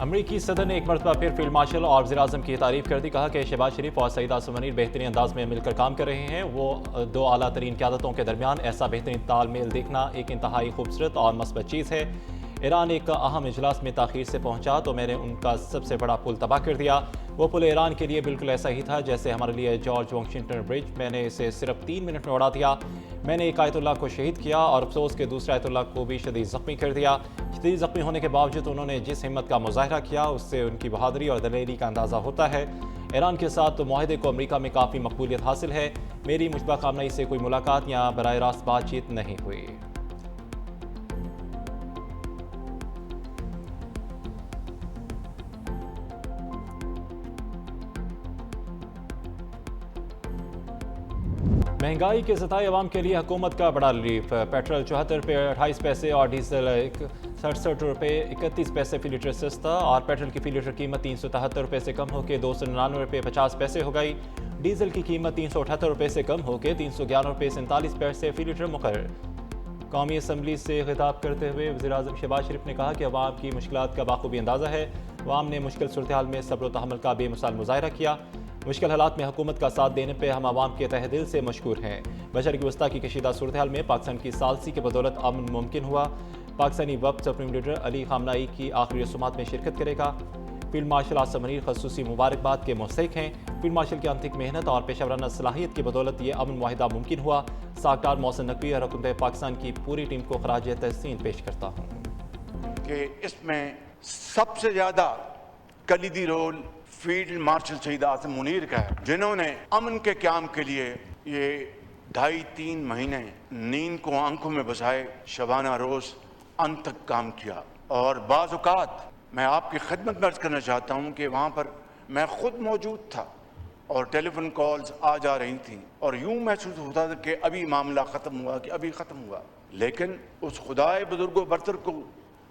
अमरीकी सदर ने एक मरतबा फिर फील्ड मार्शल और वज़ीर-ए-आज़म की तारीफ कर दी। कहा कि शहबाज शरीफ और सईद आसिम मुनीर बेहतरीन अंदाज में मिलकर काम कर रहे हैं। वो दो आला तरीन क़यादतों के दरमियान ऐसा बेहतरीन तालमेल देखना एक इंतहाई खूबसूरत और मस्बत चीज़ है। ईरान एक अहम इजलास में ताख़ीर से पहुंचा तो मैंने उनका सबसे बड़ा पुल तबाह कर दिया। वो पुल ईरान के लिए बिल्कुल ऐसा ही था जैसे हमारे लिए जॉर्ज वाशिंगटन ब्रिज। मैंने इसे सिर्फ 3 मिनट में उड़ा दिया। मैंने एक आयतुल्लाह को शहीद किया और अफसोस के दूसरे आयतुल्लाह को भी शदीद ज़ख्मी कर दिया। शदीद ज़ख्मी होने के बावजूद उन्होंने जिस हिम्मत का मुजाहरा किया उससे उनकी बहादुरी और दलेरी का अंदाज़ा होता है। ईरान के साथ मुआहदे को अमरीका में काफ़ी मकबूलियत हासिल है। मेरी मुशबा कामनाई से कोई मुलाकात या बराह रास्त बातचीत नहीं हुई। महंगाई के सताए अवाम के लिए हुकूमत का बड़ा रिलीफ। पेट्रोल 74 रुपये 28 पैसे और डीजल 67 रुपये 31 पैसे फी लीटर सस्ता और पेट्रोल की फी लीटर कीमत 373 रुपये से कम होकर 299 रुपये 50 पैसे हो गई। डीजल की कीमत 378 रुपये से कम होकर 311 रुपये 47 पैसे फी लीटर मुकर्रर। कौमी असम्बली से खिताब करते हुए वज़ीर-ए-आज़म शहबाज शरीफ ने कहा कि अवाम की मुश्किलात का बाखूबी अंदाज़ा है। अवाम ने मुश्किल सूरत हाल में सब्र व तहम्मुल का बेमिसाल मुज़ाहरा किया। मुश्किल हालात में हुकूमत का साथ देने पर हम आवाम के तहे दिल से मशकूर हैं। बशर की वस्ता की कशीदा सूरत हाल में पाकिस्तान की सालसी की बदौलत अमन मुमकिन हुआ। पाकिस्तानी वक्त सुप्रीम लीडर अली खामनाई की आखिरी रसूमात में शिरकत करेगा। फील्ड मार्शल आसिम मुनीर खसूसी मुबारकबाद के मुस्तहिक हैं। फील्ड मार्शल की आंतरिक मेहनत और पेशेवराना सलाहियत की बदौलत ये अमन मुआहिदा मुमकिन हुआ। साकटार मोहसिन नकवी और हुकूमत पाकिस्तान की पूरी टीम को खराज तहसीन पेश करता हूँ कि इसमें सबसे ज़्यादा कलीदी role field marshal Syed Asim Munir का है, जिन्होंने अमन के क़याम के लिए ये 2.5-3 महीने नींद को आंखों में बसाए शबाना रोज़ अंत तक काम किया। और बाज़ औक़ात मैं आपकी खिदमत में अर्ज़ करना चाहता हूँ कि वहाँ पर मैं ख़ुद मौजूद था और टेलीफोन कॉल्स आ जा रही थी और यूँ महसूस होता था कि अभी मामला ख़त्म हुआ कि अभी ख़त्म हुआ। लेकिन उस खुदाए बुजुर्गो बरतर को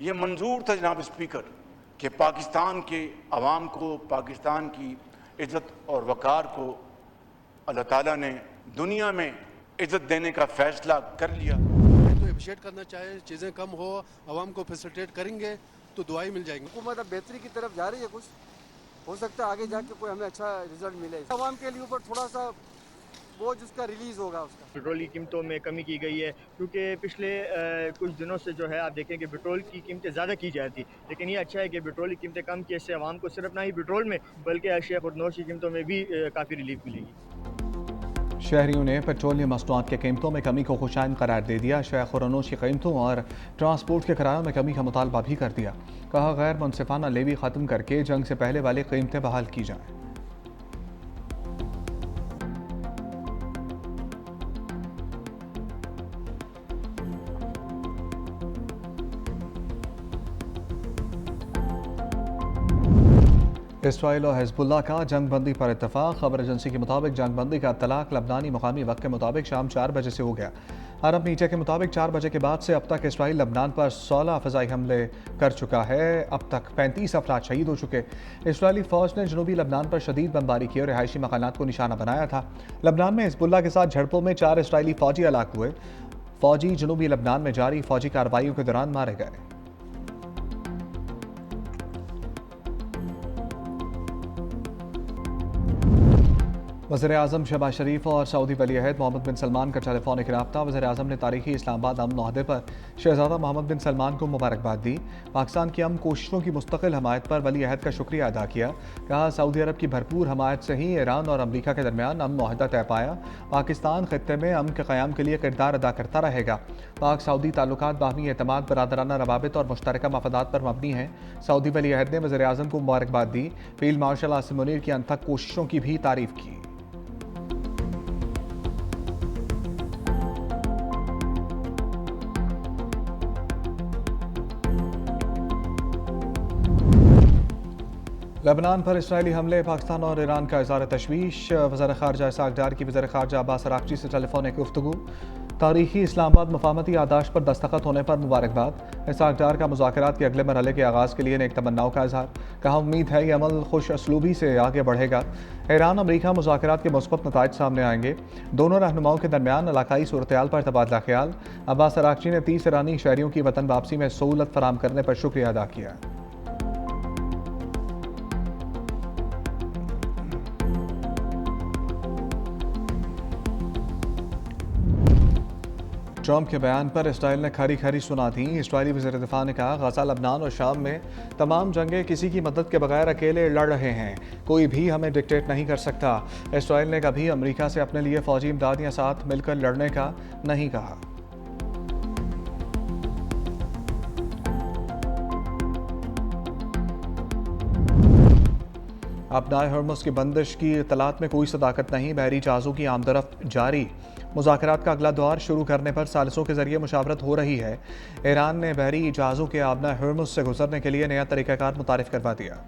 ये मंजूर था जनाब स्पीकर कि पाकिस्तान के अवाम को, पाकिस्तान की इज़्ज़त और वक़ार को अल्लाह ताला ने दुनिया में इज़्ज़त देने का फ़ैसला कर लिया। तो अप्रिशिएट करना चाहे, चीज़ें कम हो, अवाम को फैसिलिटेट करेंगे तो दुआई मिल जाएंगी। हुकूमत अब बेहतरी की तरफ जा रही है, कुछ हो सकता है आगे जाके कोई हमें अच्छा रिजल्ट मिले। अवाम के लिए ऊपर थोड़ा सा बोझ उसका रिलीज़ होगा। उसका पेट्रोल की कीमतों में कमी की गई है क्योंकि पिछले कुछ दिनों से जो है आप देखें कि पेट्रोल की कीमतें ज़्यादा की जाती, लेकिन ये अच्छा है कि पेट्रोल की कीमतें कम की, इससे आवाम को सिर्फ ना ही पेट्रोल में बल्कि अशिया खुर्दनोश की कीमतों में भी काफ़ी रिलीफ मिलेगी। शहरियों ने पेट्रोलियम मसनूआत की कीमतों में कमी को खुशाइन करार दे दिया। अशिया खुर्दनोश की कीमतों और ट्रांसपोर्ट के किरायों में कमी का मुतालबा भी कर दिया। कहा गैर मुनसिफाना लेवी ख़त्म करके जंग से पहले वाली कीमतें बहाल की जाएँ। इसराइल और हिजबुल्लाह का जंग बंदी पर इत्तफाक। खबर एजेंसी के मुताबिक जंग बंदी का तलाक लबनानी मकामी वक्त के मुताबिक शाम 4 बजे से हो गया। अरब मीडिया के मुताबिक 4 बजे के बाद से अब तक इसराइल लबनान पर 16 फ़ज़ाई हमले कर चुका है। अब तक 35 अफराद शहीद हो चुके। इसराइली फ़ौज ने जनूबी लबनान पर शदीद बमबारी की और रिहायशी मकानात को निशाना बनाया था। लबनान में हिजबुल्लाह के साथ झड़पों में 4 इसराइली फ़ौजी हलाक हुए। फ़ौजी जनूबी लबनान में जारी फ़ौजी कार्रवाइयों के दौरान मारे गए। वज़ीर-ए-आज़म शहबाज शरीफ और सऊदी वली अहद मोहम्मद बिन सलमान का टेलीफोनिक रब्ता। वज़ीर-ए-आज़म ने तारीखी इस्लामाबाद अमन मुआहदे पर शहज़ादा मोहम्मद बिन सलमान को मुबारकबाद दी। पाकिस्तान की अमन कोशिशों की मुस्तकिल हमायत पर वली अहद का शुक्रिया अदा किया। कहा सऊदी अरब की भरपूर हमायत से ही ईरान और अमरीका के दरमियान अमन मुआहदा तय पाया। पाकिस्तान खित्ते में अमन के क़याम के लिए किरदार अदा करता रहेगा। पाक सऊदी ताल्लुकात बाहमी एतमाद, बरादराना रवाबित और मुश्तरका मफादात पर मबनी हैं। सऊदी वली अहद ने वज़ीर-ए-आज़म को मुबारकबाद दी। फील्ड मार्शल आसिम मुनीर की अनथक कोशिशों की भी तारीफ़ की। लेबनान पर इसराइली हमले, पाकिस्तान और ईरान का इज़हार तशवीश। वज़ीर ख़ारजा इसाक डार की वज़ीर ख़ारजा अब्बास अराग़ची से टेलीफोनिक गुफ्तगू। तारीखी इस्लामाबाद मफाहमती यादाश्त पर दस्तखत होने पर मुबारकबाद। इसाक डार का मुज़ाकरात के अगले मरहले के आगाज़ के लिए नेक तमन्नाओं का इज़हार। कहा उम्मीद है ये अमल खुश असलूबी से आगे बढ़ेगा। ईरान अमरीका मुज़ाकरात के मुस्बत नताइज सामने आएंगे। दोनों रहनुमाओं के दरमियान इलाकाई सूरत हाल पर तबादला ख्याल। अब्बास अराग़ची ने 30 ईरानी शहरियों की वतन वापसी में सहूलत फराम करने पर शुक्रिया अदा किया। ट्रंप के बयान पर इसराइल ने खरी खरी सुना दी। इसराइली वज़ीर दिफा ने कहा, गजा, लबनान और शाम में तमाम जंगें किसी की मदद के बगैर अकेले लड़ रहे हैं, कोई भी हमें डिक्टेट नहीं कर सकता। इसराइल ने कभी अमेरिका से अपने लिए फौजी इमदाद या साथ मिलकर लड़ने का नहीं कहा। अपनाए हरमुज़ की बंदिश की इतलात में कोई सदाकत नहीं, बहरी जहाज़ों की आमदरफ्त जारी। मुज़ाकरात का अगला दौर शुरू करने पर सालिसों के जरिए मुशावरत हो रही है। ईरान ने बहरी जहाज़ों के अपनाए हरमुज़ से गुजरने के लिए नया तरीक़ाकार मुतारिफ करवा दिया।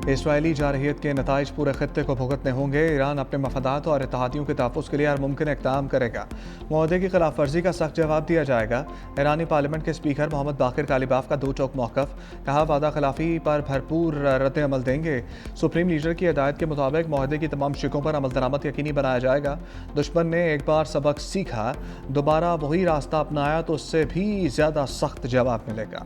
इसराइली जारहियत के नताइज पूरे खत्ते को भुगतने होंगे। ईरान अपने मफादात और इत्तेहादियों के तहफ़्फ़ुज़ के लिए हर मुमकिन इक़दाम करेगा। मुआहदे की खिलाफ वर्जी का सख्त जवाब दिया जाएगा। ईरानी पार्लियामेंट के स्पीकर मोहम्मद बाकिर कालिबाफ का दो टोक मौक़िफ़, कहा वादा खिलाफ़ी पर भरपूर रद्द अमल देंगे। सुप्रीम लीडर की हिदायत के मुताबिक मुआहदे की तमाम शिकों पर अमल दरामद यकीनी बनाया जाएगा। दुश्मन ने एक बार सबक सीखा, दोबारा वही रास्ता अपनाया तो उससे भी ज़्यादा सख्त जवाब मिलेगा।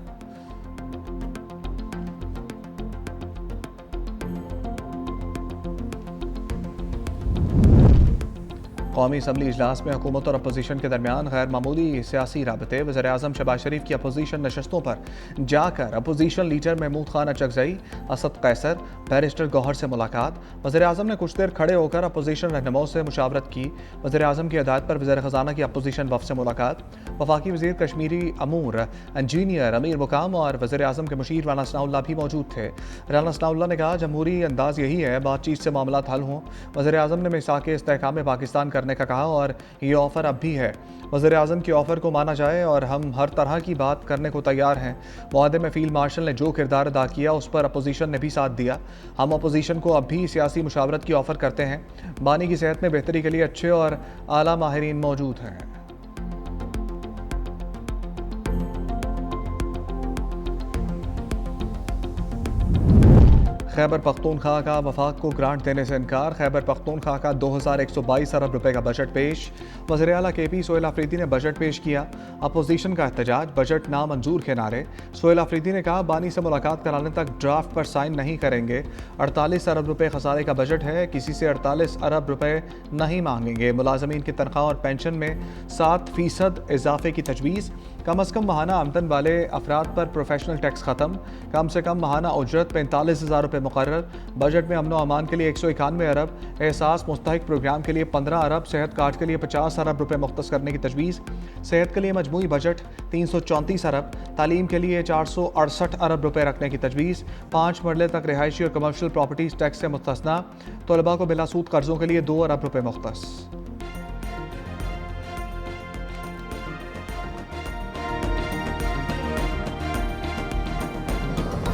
कौमी असम्बली इजलास में हुकूमत और अपोजिशन के दरमियान गैर मामूली सियासी राबते। वज़ीर आज़म शहबाज शरीफ की अपोजिशन नशस्तों पर जाकर opposition leader Mahmood Khan Achakzai, Asad Qaiser, barrister Gauhar से मुलाकात। वज़ीर आज़म ने कुछ देर खड़े होकर अपोजिशन रहनुमाओं से मुशावरत की। वज़ीर आज़म की हिदायत पर वज़ीर ख़जाना की अपोजिशन वफ़द से मुलाकात। वफाकी वज़ीर कश्मीरी अमूर इंजीनियर अमीर मुकाम और वज़ीर आज़म के मुशीर राना सनाउल्लाह भी मौजूद थे। राना सनाउल्लाह ने कहा, जमहूरी अंदाज़ यही है, बातचीत से मामला हल हों। वज़ीर आज़म ने मिसाक़ इस्तेहकाम पाकिस्तान करने का कहा और ये ऑफ़र अब भी है। वज़ीर आज़म की ऑफ़र को माना जाए और हम हर तरह की बात करने को तैयार हैं। मुआहदे में फ़ील्ड मार्शल ने जो किरदार अदा किया उस पर अपोजिशन ने भी साथ दिया। हम अपोजिशन को अब भी सियासी मुशावरत की ऑफ़र करते हैं। बानी की सेहत में बेहतरी के लिए अच्छे और आला माहिरीन मौजूद हैं। खैबर पख्तूनख्वा का वफाक को ग्रांट देने से इनकार। खैबर पख्तूनख्वा का 2122 अरब रुपए का बजट पेश। वज़ीर आला KP सोहेल अफरीदी ने बजट पेश किया। अपोजिशन का एहतजाज, बजट नामंजूर के नारे। सोहेल अफरीदी ने कहा, बानी से मुलाकात कराने तक ड्राफ्ट पर साइन नहीं करेंगे। 48 अरब रुपए खसारे का बजट है, किसी से 48 अरब रुपए नहीं मांगेंगे। मुलाजमीन की तनख्वाह और पेंशन में 7% इजाफे की तजवीज़। कम से कम माहाना आमदन वाले अफराद पर प्रोफेशनल टैक्स ख़त्म। कम से कम माहाना उजरत 45,000 रुपये मुकर्रर। बजट में अमन व अमान के लिए 191 अरब, एहसास मुस्तहिक प्रोग्राम के लिए 15 अरब, सेहत कार्ड के लिए 50 अरब रुपये मुख्तस करने की तजवीज़। सेहत के लिए मजमूई बजट 334 अरब, तालीम के लिए 468 अरब रुपये रखने की तजवीज़। 5 मरले तक रिहायशी और कमर्शियल प्रॉपर्टीज़ टैक्स से मुस्तस्ना। तलबा को बिलासूद कर्ज़ों के लिए 2 अरब रुपये मुख्तस।